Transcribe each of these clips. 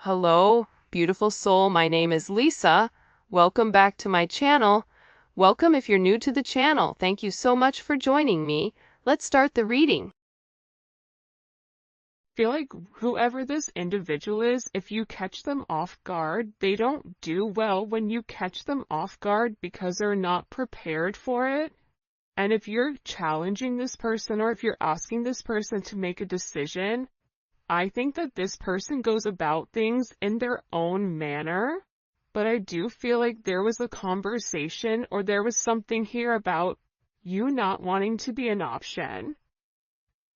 Hello, beautiful soul. My name is Lisa. Welcome back to my channel. Welcome if you're new to the channel. Thank you so much for joining me. Let's start the reading. Feel like whoever this individual is, if you catch them off guard, they don't do well when you catch them off guard because they're not prepared for it. And if you're challenging this person or if you're asking this person to make a decision, I think that this person goes about things in their own manner. But I do feel like there was a conversation or there was something here about you not wanting to be an option,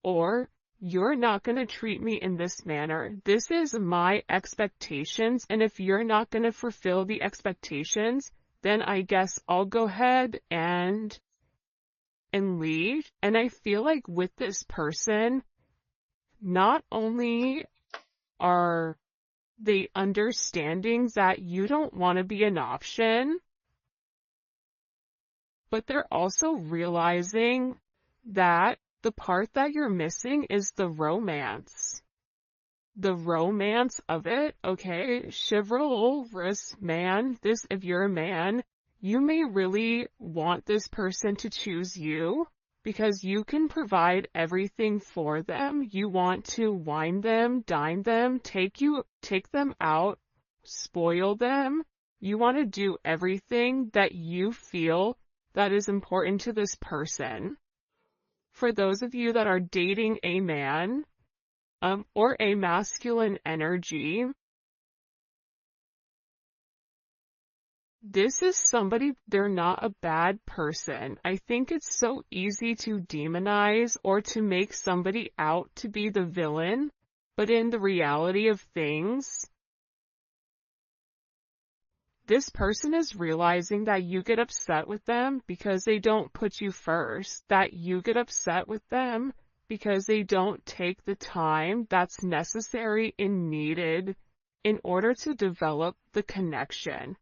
or you're not going to treat me in this manner. This is my expectations, and if you're not going to fulfill the expectations, then I guess I'll go ahead and leave. And I feel like with this person, not only are they understanding that you don't want to be an option, but they're also realizing that the part that you're missing is the romance. The romance of it, okay? Chivalrous man, if you're a man, you may really want this person to choose you because you can provide everything for them. You want to wine them, dine them, take them out, spoil them. You want to do everything that you feel that is important to this person. For those of you that are dating a man, or a masculine energy, this is somebody, they're not a bad person. I think it's so easy to demonize or to make somebody out to be the villain, but in the reality of things, this person is realizing that you get upset with them because they don't put you first, that you get upset with them because they don't take the time that's necessary and needed in order to develop the connection.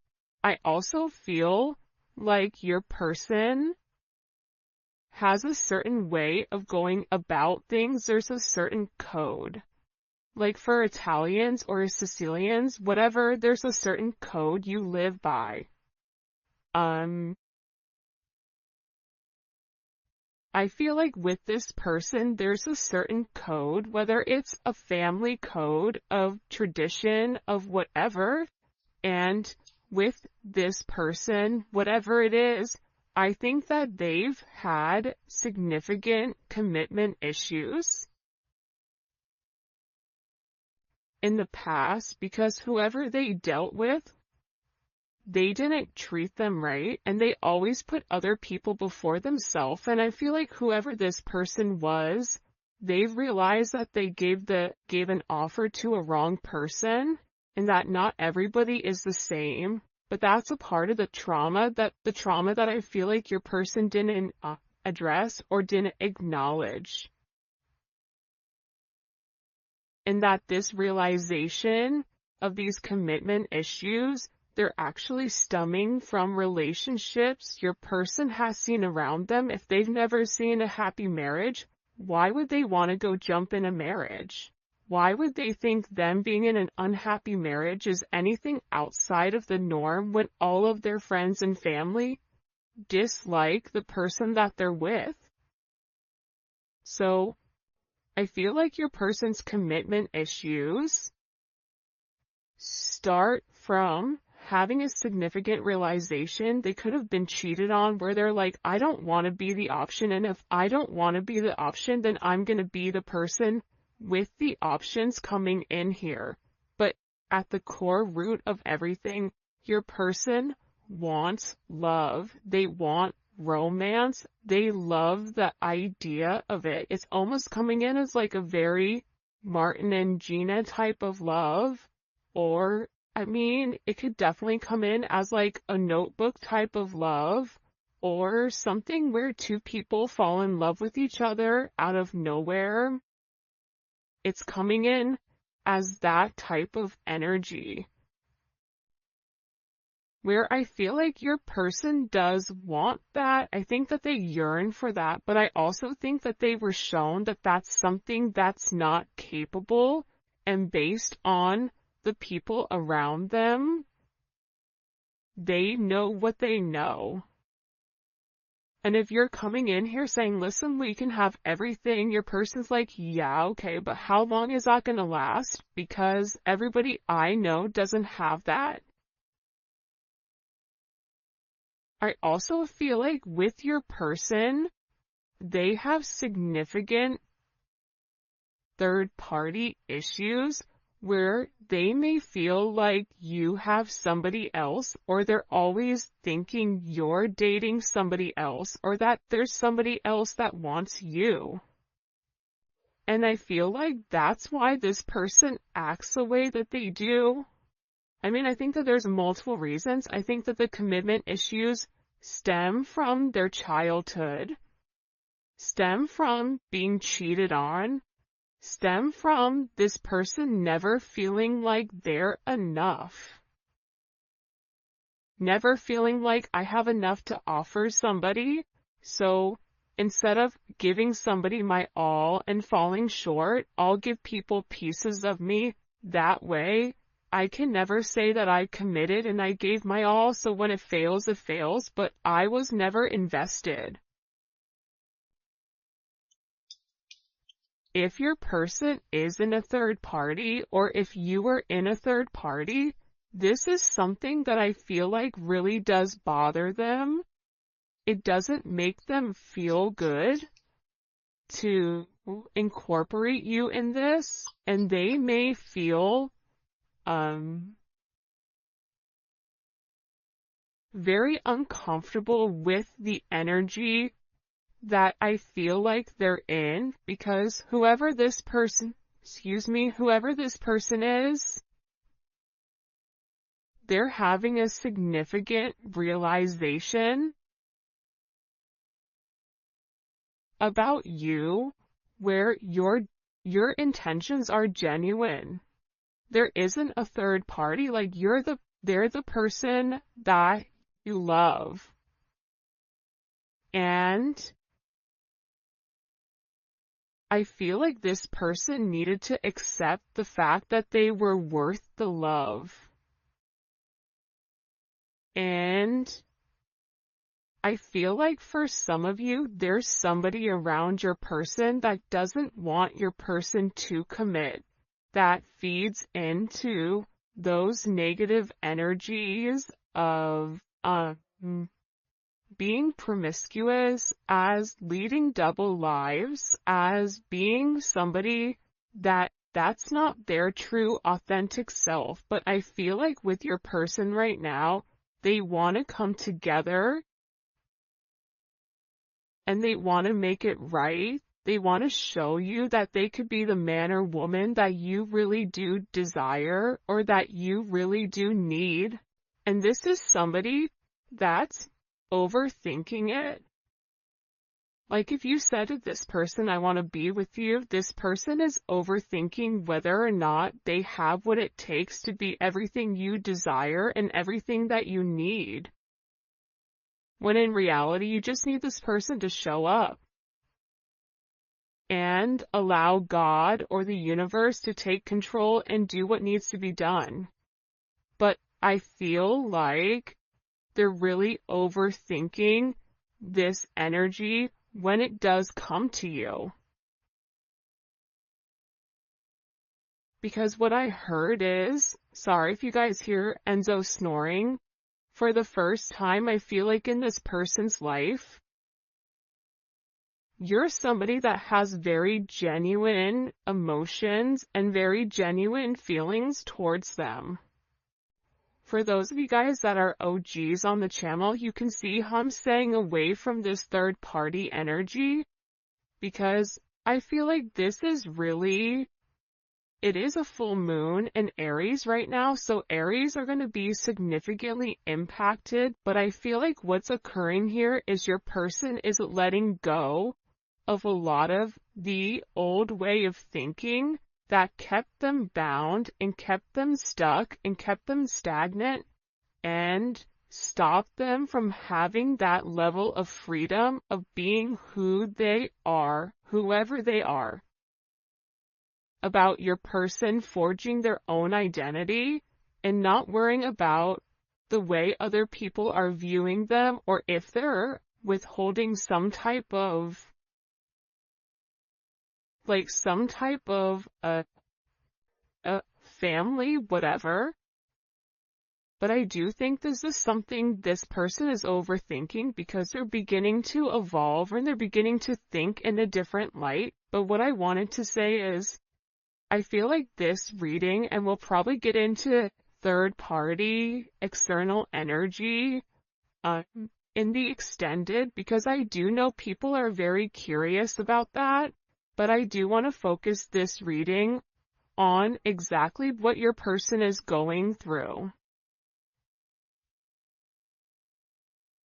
I also feel like your person has a certain way of going about things. There's a certain code. Like for Italians or Sicilians, whatever, there's a certain code you live by. I feel like with this person, there's a certain code, whether it's a family code of tradition of whatever, and with this person, whatever it is, I think that they've had significant commitment issues in the past because whoever they dealt with, they didn't treat them right, and they always put other people before themselves. And I feel like whoever this person was, they've realized that they gave an offer to a wrong person, and that not everybody is the same. But that's a part of the trauma that I feel like your person didn't address or didn't acknowledge. And that this realization of these commitment issues, they're actually stemming from relationships your person has seen around them. If they've never seen a happy marriage, why would they want to go jump in a marriage? Why would they think them being in an unhappy marriage is anything outside of the norm when all of their friends and family dislike the person that they're with? So I feel like your person's commitment issues start from having a significant realization they could have been cheated on, where they're like, I don't want to be the option, and if I don't want to be the option, then I'm going to be the person with the options coming in here. But at the core root of everything, your person wants love. They want romance. They love the idea of it. It's almost coming in as like a very Martin and Gina type of love, or I mean, it could definitely come in as like a Notebook type of love, or something where two people fall in love with each other out of nowhere. It's coming in as that type of energy, where I feel like your person does want that. I think that they yearn for that, but I also think that they were shown that that's something that's not capable, and based on the people around them, they know what they know. And if you're coming in here saying, listen, we can have everything, your person's like, yeah, okay, but how long is that going to last? Because everybody I know doesn't have that. I also feel like with your person, they have significant third-party issues where they may feel like you have somebody else, or they're always thinking you're dating somebody else, or that there's somebody else that wants you. And I feel like that's why this person acts the way that they do. I mean, I think that there's multiple reasons. I think that the commitment issues stem from their childhood, stem from being cheated on, stem from this person never feeling like they're enough. Never feeling like I have enough to offer somebody, so instead of giving somebody my all and falling short, I'll give people pieces of me. That way, I can never say that I committed and I gave my all, so when it fails, but I was never invested. If your person is in a third party, or if you are in a third party, this is something that I feel like really does bother them. It doesn't make them feel good to incorporate you in this, and they may feel very uncomfortable with the energy that I feel like they're in, because whoever this person is, they're having a significant realization about you where your intentions are genuine. There isn't a third party, like they're the person that you love. And I feel like this person needed to accept the fact that they were worth the love. And I feel like for some of you, there's somebody around your person that doesn't want your person to commit, that feeds into those negative energies of being promiscuous, as leading double lives, as being somebody that's not their true authentic self. But I feel like with your person right now, they want to come together and they want to make it right. They want to show you that they could be the man or woman that you really do desire, or that you really do need. And this is somebody that's overthinking it. Like if you said to this person, I want to be with you, this person is overthinking whether or not they have what it takes to be everything you desire and everything that you need. When in reality, you just need this person to show up and allow God or the universe to take control and do what needs to be done. But I feel like they're really overthinking this energy when it does come to you. Because what I heard is, sorry if you guys hear Enzo snoring, for the first time I feel like in this person's life, you're somebody that has very genuine emotions and very genuine feelings towards them. For those of you guys that are OGs on the channel, you can see how I'm staying away from this third party energy, because I feel like this is really, it is a full moon in Aries right now, so Aries are going to be significantly impacted, but I feel like what's occurring here is your person is letting go of a lot of the old way of thinking that kept them bound and kept them stuck and kept them stagnant and stopped them from having that level of freedom of being who they are, whoever they are. about your person forging their own identity and not worrying about the way other people are viewing them, or if they're withholding some type of family, whatever. But I do think this is something this person is overthinking because they're beginning to evolve and they're beginning to think in a different light. But what I wanted to say is, I feel like this reading, and we'll probably get into third party, external energy, in the extended, because I do know people are very curious about that. But I do want to focus this reading on exactly what your person is going through.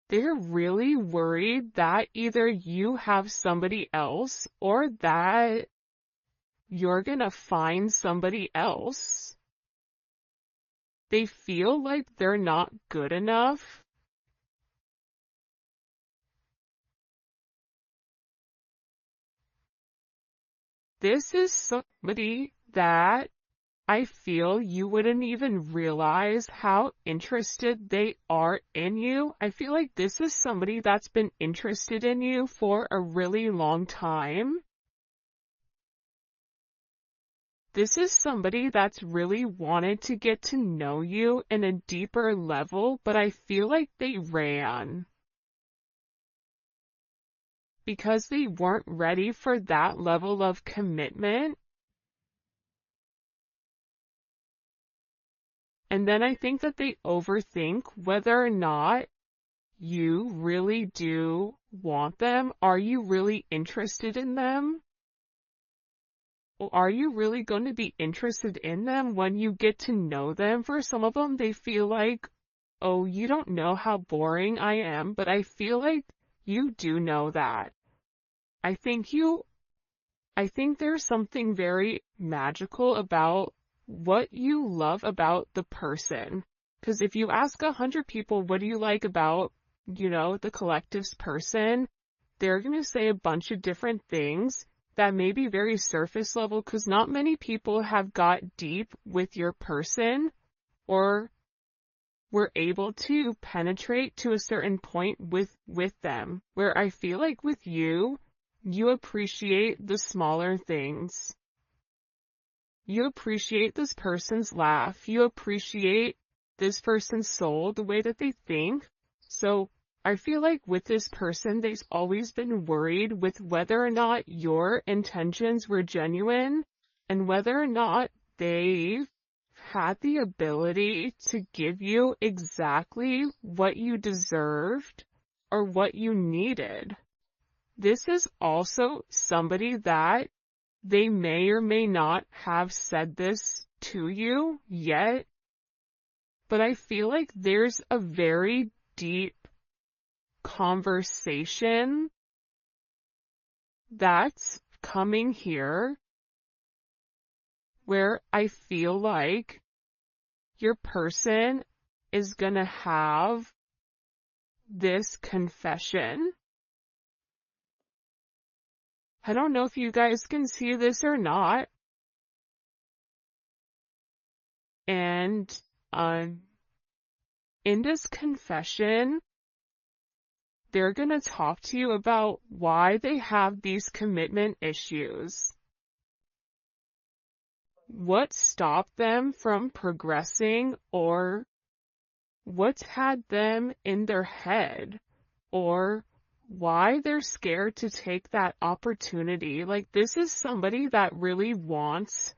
They're really worried that either you have somebody else or that you're gonna find somebody else. They feel like they're not good enough. This is somebody that I feel you wouldn't even realize how interested they are in you. I feel like this is somebody that's been interested in you for a really long time. This is somebody that's really wanted to get to know you in a deeper level, but I feel like they ran because they weren't ready for that level of commitment. And then I think that they overthink whether or not you really do want them. Are you really interested in them? Or are you really going to be interested in them when you get to know them? For some of them, they feel like, oh, you don't know how boring I am, but I feel like you do know that. I think there's something very magical about what you love about the person. Because if you ask 100 people, what do you like about, the collective's person, they're going to say a bunch of different things that may be very surface level, because not many people have got deep with your person or were able to penetrate to a certain point with them, where I feel like with you, you appreciate the smaller things. You appreciate this person's laugh. You appreciate this person's soul, the way that they think. So I feel like with this person, they've always been worried with whether or not your intentions were genuine and whether or not they've had the ability to give you exactly what you deserved or what you needed. This is also somebody that they may or may not have said this to you yet, but I feel like there's a very deep conversation that's coming here where I feel like your person is gonna have this confession. I don't know if you guys can see this or not. And in this confession, they're going to talk to you about why they have these commitment issues. What stopped them from progressing, or what's had them in their head, or why they're scared to take that opportunity. Like, this is somebody that really wants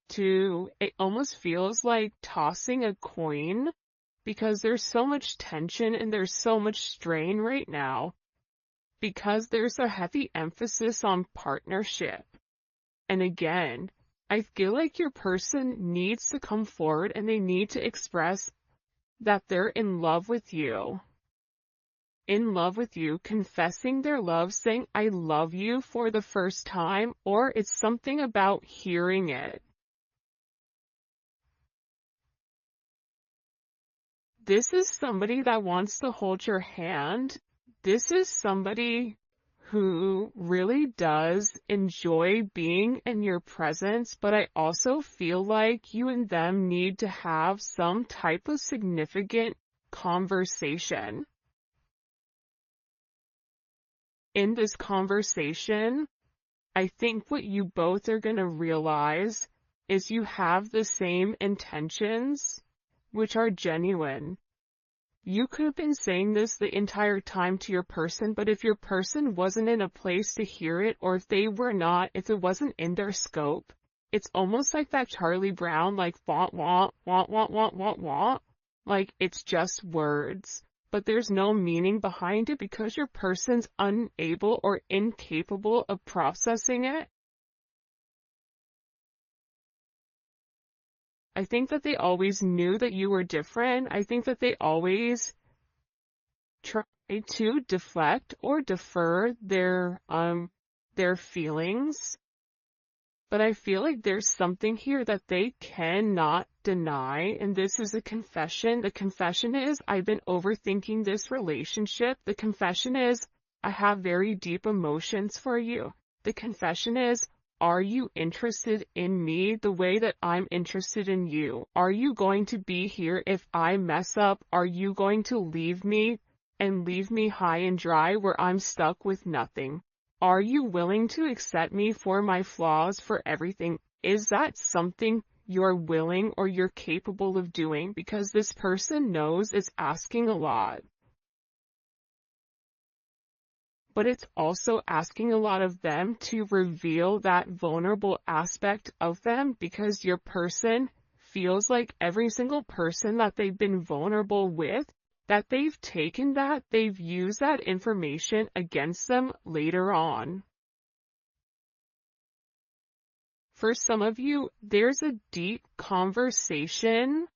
to, it almost feels like tossing a coin, because there's so much tension and there's so much strain right now, because there's a heavy emphasis on partnership. And again, I feel like your person needs to come forward and they need to express that they're in love with you. In love with you, confessing their love, saying, I love you for the first time, or it's something about hearing it. This is somebody that wants to hold your hand. This is somebody who really does enjoy being in your presence, but I also feel like you and them need to have some type of significant conversation. In this conversation, I think what you both are going to realize is you have the same intentions, which are genuine. You could have been saying this the entire time to your person, but if your person wasn't in a place to hear it, or if it wasn't in their scope, it's almost like that Charlie Brown, like, want, want, want, want, want, want, want. Like, it's just words, but there's no meaning behind it because your person's unable or incapable of processing it. I think that they always knew that you were different. I think that they always try to deflect or defer their feelings. But I feel like there's something here that they cannot deny, and this is a confession. The confession is, I've been overthinking this relationship. The confession is, I have very deep emotions for you. The confession is, are you interested in me the way that I'm interested in you? Are you going to be here if I mess up? Are you going to leave me and leave me high and dry where I'm stuck with nothing? Are you willing to accept me for my flaws, for everything? Is that something you're willing or you're capable of doing? Because this person knows it's asking a lot. But it's also asking a lot of them to reveal that vulnerable aspect of them, because your person feels like every single person that they've been vulnerable with, that they've taken that, they've used that information against them later on. For some of you, there's a deep conversation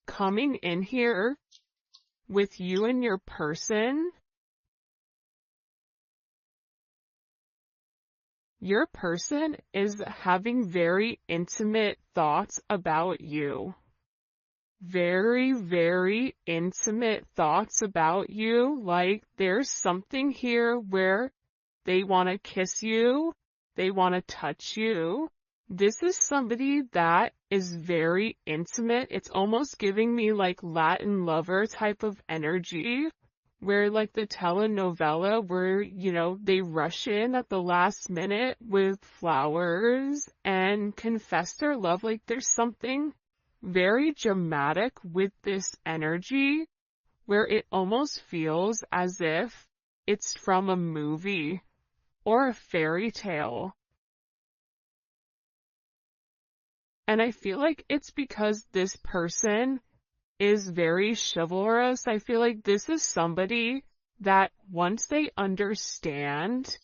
coming in here with you and your person. Your person is having very intimate thoughts about you. Very, very intimate thoughts about you. Like, there's something here where they want to kiss you. They want to touch you. This is somebody that is very intimate. It's almost giving me like Latin lover type of energy, where like the telenovela where, they rush in at the last minute with flowers and confess their love. Like, there's something very dramatic with this energy where it almost feels as if it's from a movie or a fairy tale. And I feel like it's because this person is very chivalrous. I feel like this is somebody that once they understand,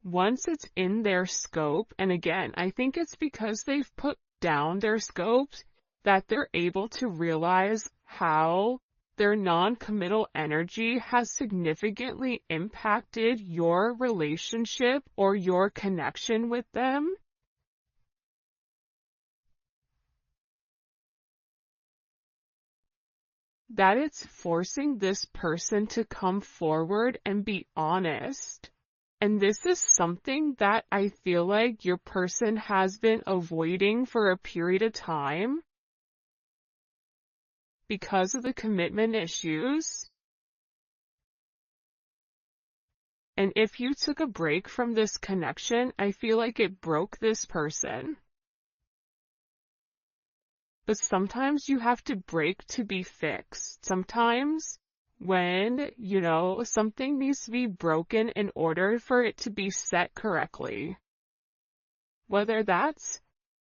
once it's in their scope, and again, I think it's because they've put down their scopes that they're able to realize how their non-committal energy has significantly impacted your relationship or your connection with them. That it's forcing this person to come forward and be honest. And this is something that I feel like your person has been avoiding for a period of time because of the commitment issues. And if you took a break from this connection, I feel like it broke this person. But sometimes you have to break to be fixed. Sometimes when, something needs to be broken in order for it to be set correctly. Whether that's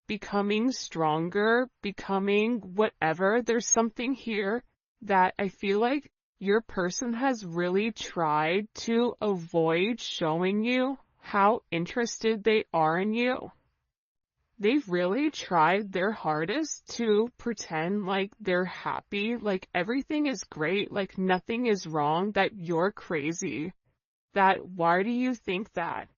becoming stronger, becoming whatever, there's something here that I feel like your person has really tried to avoid showing you how interested they are in you. They've really tried their hardest to pretend like they're happy, like everything is great, like nothing is wrong, that you're crazy, that why do you think that?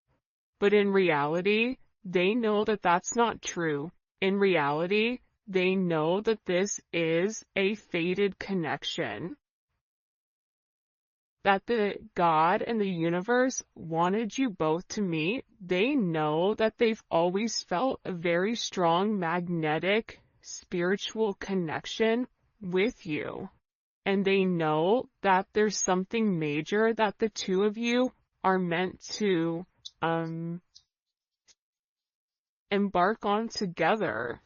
But in reality, they know that that's not true. In reality, they know that this is a fated connection. that the God and the universe wanted you both to meet. They know that they've always felt a very strong magnetic spiritual connection with you. And they know that there's something major that the two of you are meant to embark on together.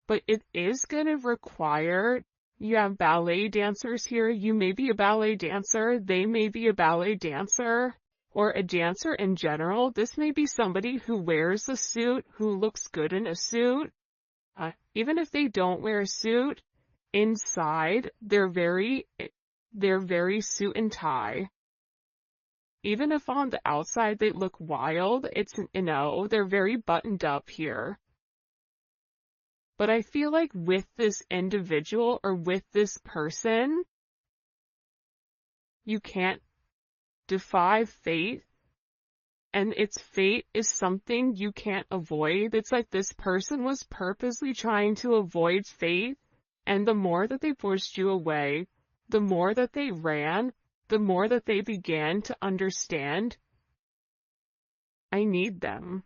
But it is going to require, you have ballet dancers here, you may be a ballet dancer, they may be a ballet dancer, or a dancer in general. This may be somebody who wears a suit, who looks good in a suit. Even if they don't wear a suit, inside, they're very suit and tie. Even if on the outside they look wild, they're very buttoned up here. But I feel like with this individual or with this person, you can't defy fate. And its fate is something you can't avoid. It's like this person was purposely trying to avoid fate. And the more that they pushed you away, the more that they ran, the more that they began to understand, I need them.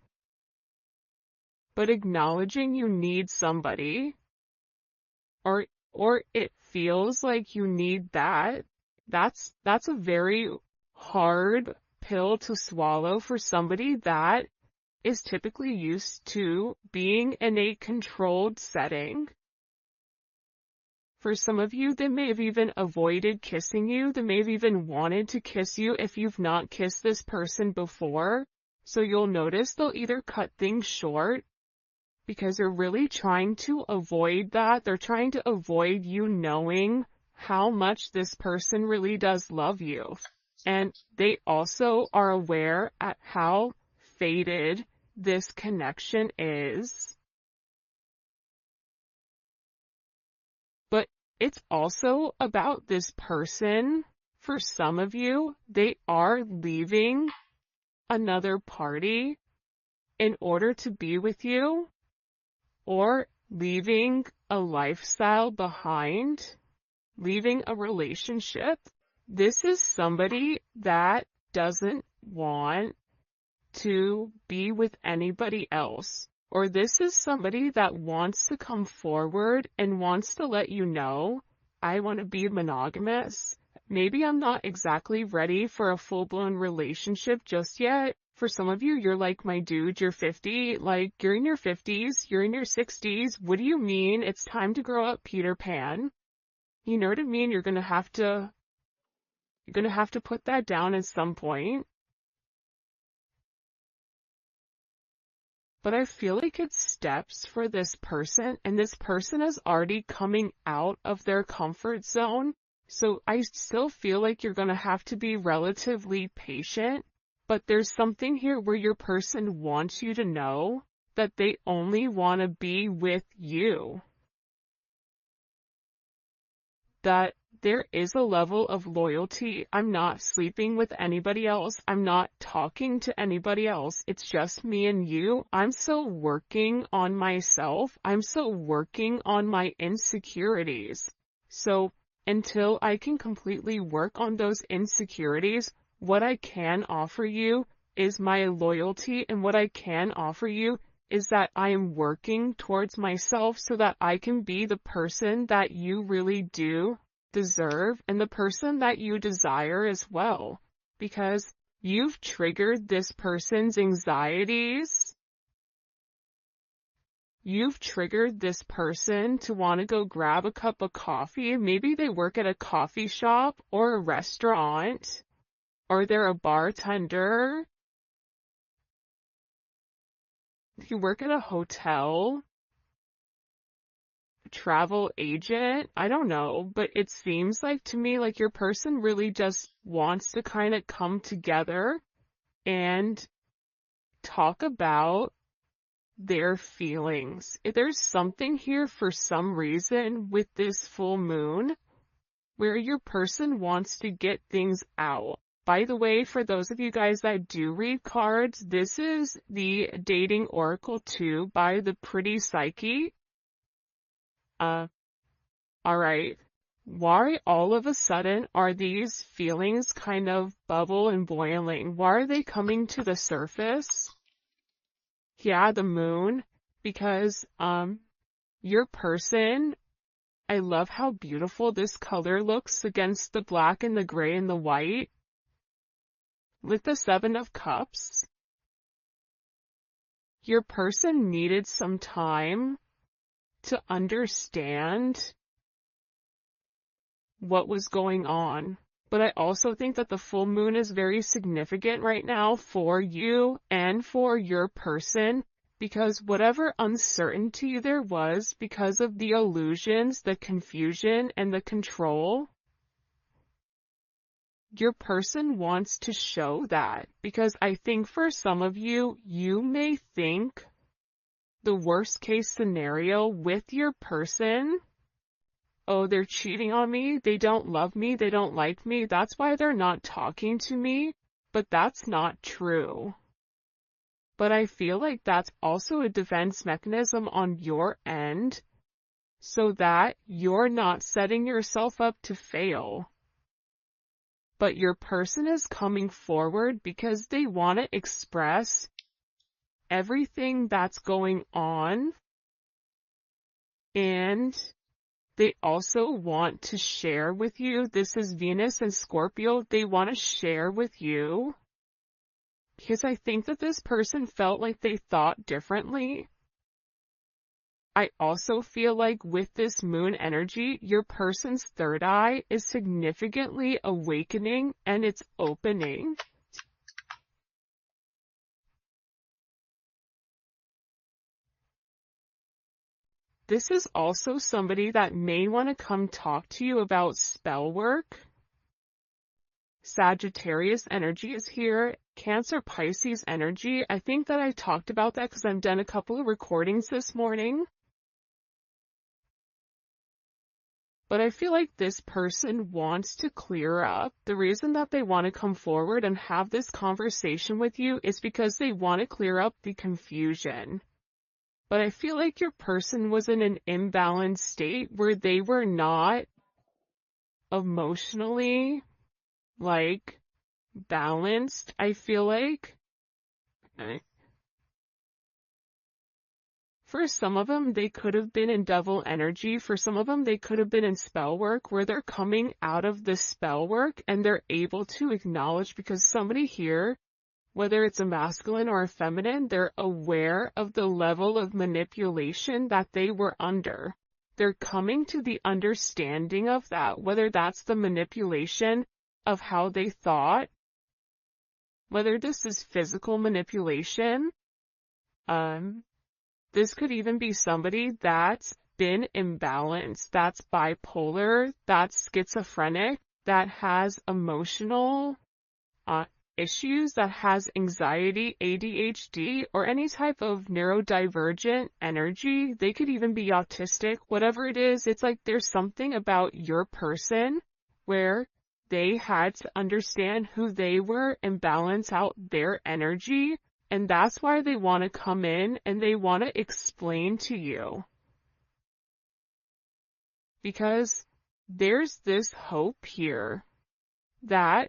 But acknowledging you need somebody, or it feels like you need that's a very hard pill to swallow for somebody that is typically used to being in a controlled setting. For some of you, they may have even avoided kissing you. They may have even wanted to kiss you if you've not kissed this person before. So you'll notice they'll either cut things short because they're really trying to avoid that. They're trying to avoid you knowing how much this person really does love you. And they also are aware at how faded this connection is. But it's also about this person. For some of you, they are leaving another party in order to be with you, or leaving a lifestyle behind, leaving a relationship. This is somebody that doesn't want to be with anybody else. Or this is somebody that wants to come forward and wants to let you know, I want to be monogamous. Maybe I'm not exactly ready for a full-blown relationship just yet. For some of you, you're like, my dude, you're 50, like, you're in your 50s, you're in your 60s. What do you mean? It's time to grow up, Peter Pan. You know what I mean? You're gonna have to put that down at some point. But I feel like it's steps for this person, and this person is already coming out of their comfort zone. So I still feel like you're gonna have to be relatively patient. But there's something here where your person wants you to know that they only want to be with you. That there is a level of loyalty. I'm not sleeping with anybody else. I'm not talking to anybody else. It's just me and you. I'm still working on myself. I'm still working on my insecurities. So until I can completely work on those insecurities, what I can offer you is my loyalty, and what I can offer you is that I am working towards myself so that I can be the person that you really do deserve and the person that you desire as well. Because you've triggered this person's anxieties. You've triggered this person to want to go grab a cup of coffee. Maybe they work at a coffee shop or a restaurant. Or they're a bartender. You work at a hotel. Travel agent. I don't know, but it seems like to me like your person really just wants to kind of come together and talk about their feelings. If there's something here for some reason with this full moon where your person wants to get things out. By the way, for those of you guys that do read cards, this is the Dating Oracle 2 by the Pretty Psyche. Alright. Why all of a sudden are these feelings kind of bubble and boiling? Why are they coming to the surface? Yeah, the moon, because your person, I love how beautiful this color looks against the black and the gray and the white. With the Seven of Cups, your person needed some time to understand what was going on. But I also think that the full moon is very significant right now for you and for your person, because whatever uncertainty there was because of the illusions, the confusion, and the control, your person wants to show that. Because I think for some of you, you may think the worst case scenario with your person, oh, they're cheating on me, they don't love me, they don't like me, that's why they're not talking to me. But that's not true. But I feel like that's also a defense mechanism on your end, so that you're not setting yourself up to fail. But your person is coming forward because they want to express everything that's going on, and they also want to share with you. This is Venus and Scorpio. They want to share with you because I think that this person felt like they thought differently. I also feel like with this moon energy, your person's third eye is significantly awakening and it's opening. This is also somebody that may want to come talk to you about spell work. Sagittarius energy is here. Cancer, Pisces energy. I think that I talked about that because I've done a couple of recordings this morning. But I feel like this person wants to clear up. The reason that they want to come forward and have this conversation with you is because they want to clear up the confusion. But I feel like your person was in an imbalanced state where they were not emotionally, balanced, I feel like. Okay. For some of them, they could have been in devil energy. For some of them, they could have been in spell work, where they're coming out of the spell work and they're able to acknowledge, because somebody here, whether it's a masculine or a feminine, they're aware of the level of manipulation that they were under. They're coming to the understanding of that, whether that's the manipulation of how they thought, whether this is physical manipulation. This could even be somebody that's been imbalanced, that's bipolar, that's schizophrenic, that has emotional issues, that has anxiety, ADHD, or any type of neurodivergent energy. They could even be autistic, whatever it is. It's like there's something about your person where they had to understand who they were and balance out their energy. And that's why they want to come in and they want to explain to you. Because there's this hope here that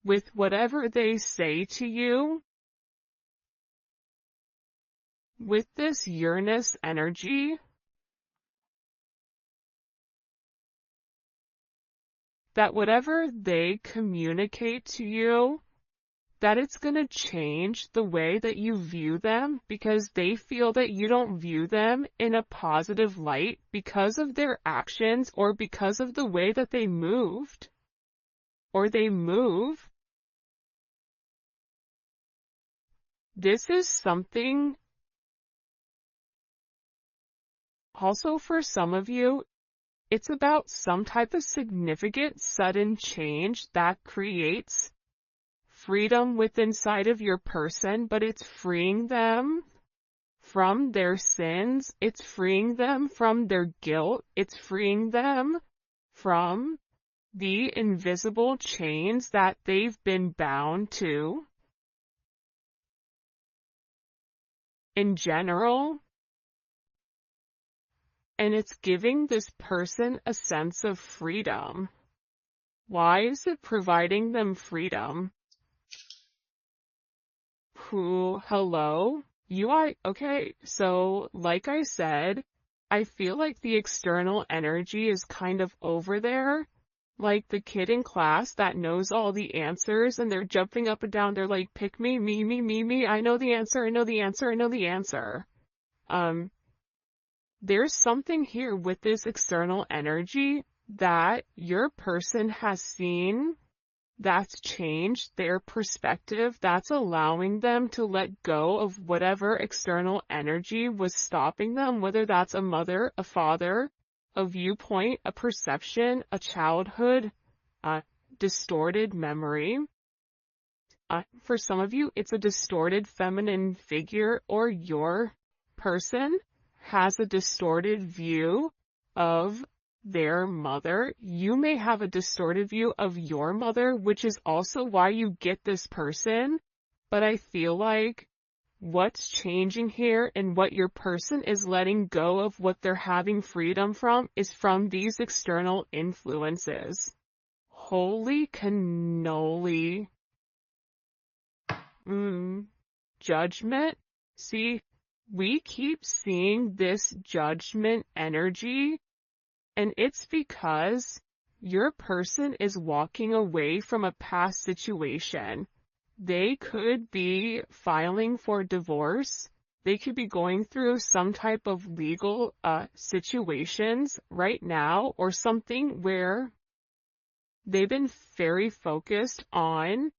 with whatever they say to you, with this Uranus energy, that whatever they communicate to you, that it's going to change the way that you view them, because they feel that you don't view them in a positive light because of their actions or because of the way that they moved or they move. This is something also for some of you. It's about some type of significant sudden change that creates freedom within inside of your person, but it's freeing them from their sins. It's freeing them from their guilt. It's freeing them from the invisible chains that they've been bound to. In general, and it's giving this person a sense of freedom. Why is it providing them freedom? Hello? Okay, so like I said, I feel like the external energy is kind of over there. Like the kid in class that knows all the answers and they're jumping up and down. They're like, pick me, me. I know the answer. I know the answer. I know the answer. There's something here with this external energy that your person has seen that's changed their perspective, that's allowing them to let go of whatever external energy was stopping them, whether that's a mother, a father, a viewpoint, a perception, a childhood, a distorted memory. For some of you, it's a distorted feminine figure, or your person has a distorted view of their mother. You may have a distorted view of your mother, which is also why you get this person. But I feel like what's changing here and what your person is letting go of, what they're having freedom from, is from these external influences. Holy cannoli. Judgment. See, we keep seeing this judgment energy, and it's because your person is walking away from a past situation. They could be filing for divorce. They could be going through some type of legal situations right now, or something where they've been very focused on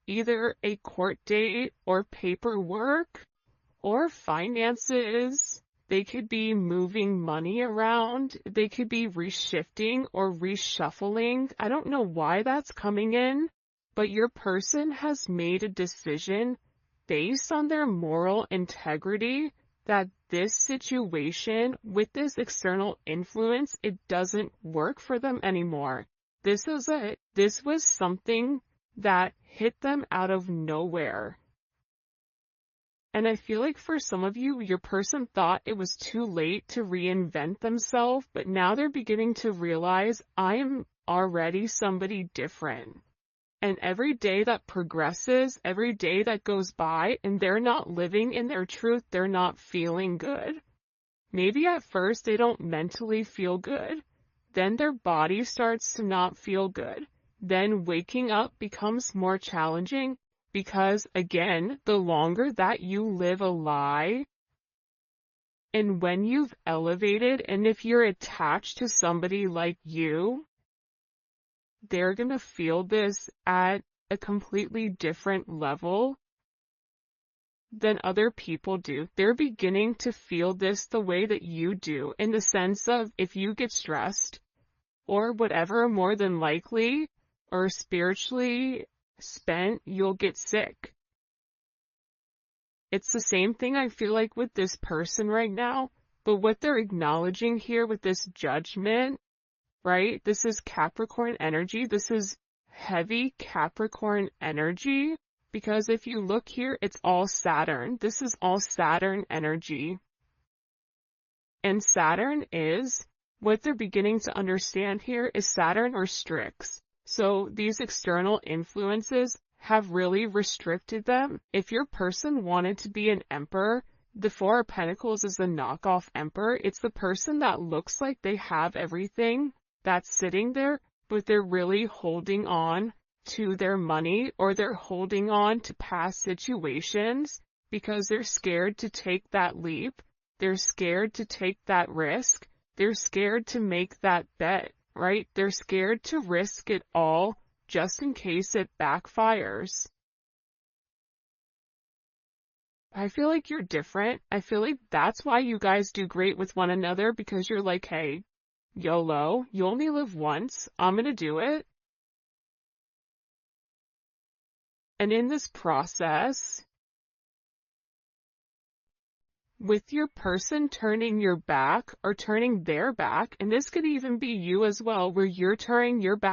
either a court date or paperwork or finances. They could be moving money around. They could be reshifting or reshuffling. I don't know why that's coming in, but your person has made a decision based on their moral integrity that this situation with this external influence, it doesn't work for them anymore. This was something that hit them out of nowhere. And I feel like for some of you, your person thought it was too late to reinvent themselves, but now they're beginning to realize, I am already somebody different. And every day that progresses, every day that goes by, and they're not living in their truth, they're not feeling good. Maybe at first they don't mentally feel good. Then their body starts to not feel good. Then waking up becomes more challenging. Because, again, the longer that you live a lie, and when you've elevated, and if you're attached to somebody like you, they're going to feel this at a completely different level than other people do. They're beginning to feel this the way that you do, in the sense of if you get stressed or whatever, more than likely, or spiritually spent, you'll get sick. It's the same thing I feel like with this person right now, but what they're acknowledging here with this judgment, right? This is Capricorn energy. This is heavy Capricorn energy, because if you look here, it's all Saturn. This is all Saturn energy. And Saturn is, what they're beginning to understand here is Saturn restricts. So these external influences have really restricted them. If your person wanted to be an emperor, the Four of Pentacles is the knockoff emperor. It's the person that looks like they have everything that's sitting there, but they're really holding on to their money, or they're holding on to past situations because they're scared to take that leap. They're scared to take that risk. They're scared to make that bet. Right? They're scared to risk it all just in case it backfires. I feel like you're different. I feel like that's why you guys do great with one another, because you're like, hey, YOLO, you only live once. I'm gonna do it. And in this process, with your person turning your back or turning their back, and this could even be you as well, where you're turning your back